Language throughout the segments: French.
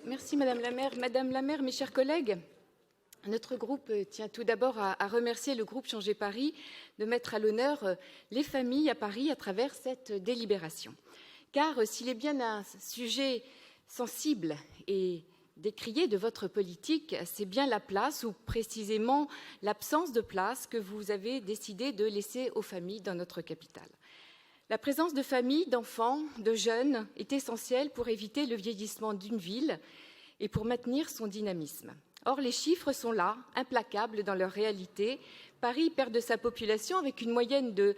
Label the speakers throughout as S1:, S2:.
S1: Merci Madame la maire. Madame la maire, mes chers collègues, notre groupe tient tout d'abord à remercier le groupe Changer Paris de mettre à l'honneur les familles à Paris à travers cette délibération. Car s'il est bien un sujet sensible et décrié de votre politique, c'est bien la place, ou précisément l'absence de place, que vous avez décidé de laisser aux familles dans notre capitale. La présence de familles, d'enfants, de jeunes est essentielle pour éviter le vieillissement d'une ville et pour maintenir son dynamisme. Or, les chiffres sont là, implacables dans leur réalité. Paris perd de sa population avec une moyenne de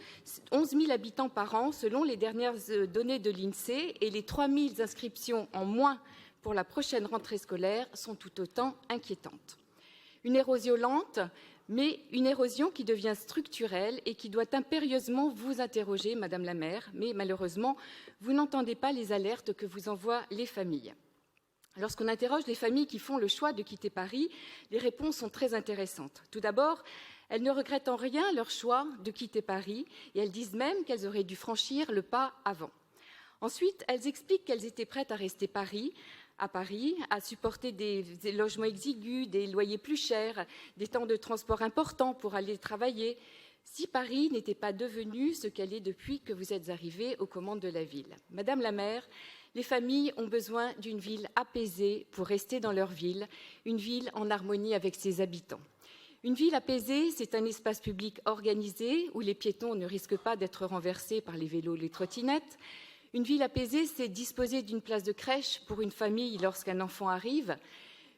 S1: 11 000 habitants par an selon les dernières données de l'INSEE, et les 3 000 inscriptions en moins pour la prochaine rentrée scolaire sont tout autant inquiétantes. Une érosion lente, mais une érosion qui devient structurelle et qui doit impérieusement vous interroger, Madame la maire, mais malheureusement, vous n'entendez pas les alertes que vous envoient les familles. Lorsqu'on interroge les familles qui font le choix de quitter Paris, les réponses sont très intéressantes. Tout d'abord, elles ne regrettent en rien leur choix de quitter Paris et elles disent même qu'elles auraient dû franchir le pas avant. Ensuite, elles expliquent qu'elles étaient prêtes à rester à Paris, à supporter des logements exigus, des loyers plus chers, des temps de transport importants pour aller travailler, si Paris n'était pas devenue ce qu'elle est depuis que vous êtes arrivée aux commandes de la ville. Madame la maire, les familles ont besoin d'une ville apaisée pour rester dans leur ville, une ville en harmonie avec ses habitants. Une ville apaisée, c'est un espace public organisé où les piétons ne risquent pas d'être renversés par les vélos ou les trottinettes. Une ville apaisée, c'est disposer d'une place de crèche pour une famille lorsqu'un enfant arrive.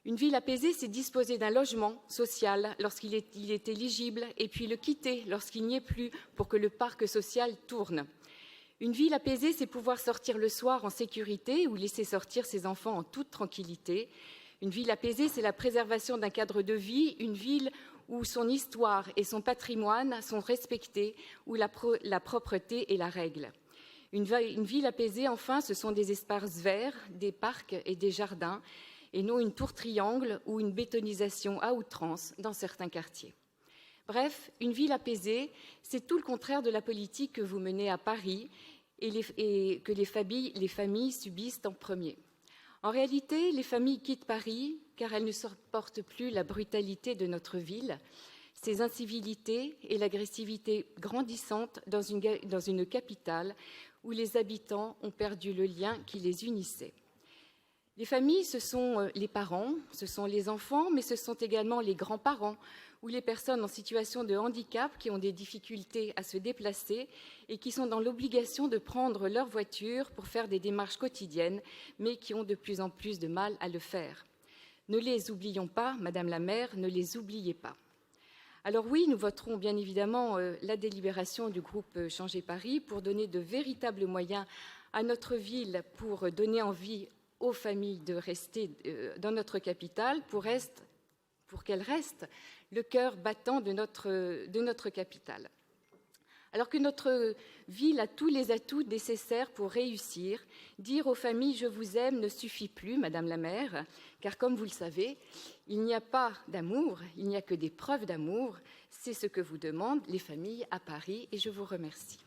S1: Une ville apaisée, c'est disposer d'un logement social lorsqu'il est éligible et puis le quitter lorsqu'il n'y est plus pour que le parc social tourne. Une ville apaisée, c'est pouvoir sortir le soir en sécurité ou laisser sortir ses enfants en toute tranquillité. Une ville apaisée, c'est la préservation d'un cadre de vie, une ville où son histoire et son patrimoine sont respectés, où la propreté est la règle. Une ville apaisée, enfin, ce sont des espaces verts, des parcs et des jardins, et non une tour triangle ou une bétonisation à outrance dans certains quartiers. Bref, une ville apaisée, c'est tout le contraire de la politique que vous menez à Paris et que les familles subissent en premier. En réalité, les familles quittent Paris car elles ne supportent plus la brutalité de notre ville, ses incivilités et l'agressivité grandissante dans une capitale où les habitants ont perdu le lien qui les unissait. Les familles, ce sont les parents, ce sont les enfants, mais ce sont également les grands-parents ou les personnes en situation de handicap qui ont des difficultés à se déplacer et qui sont dans l'obligation de prendre leur voiture pour faire des démarches quotidiennes, mais qui ont de plus en plus de mal à le faire. Ne les oublions pas, Madame la maire, ne les oubliez pas. Alors oui, nous voterons bien évidemment la délibération du groupe Changer Paris pour donner de véritables moyens à notre ville, pour donner envie aux familles de rester dans notre capitale, pour qu'elle reste le cœur battant de notre capitale. Alors que notre ville a tous les atouts nécessaires pour réussir, dire aux familles « je vous aime » ne suffit plus, Madame la maire, car comme vous le savez, il n'y a pas d'amour, il n'y a que des preuves d'amour. C'est ce que vous demandent les familles à Paris et je vous remercie.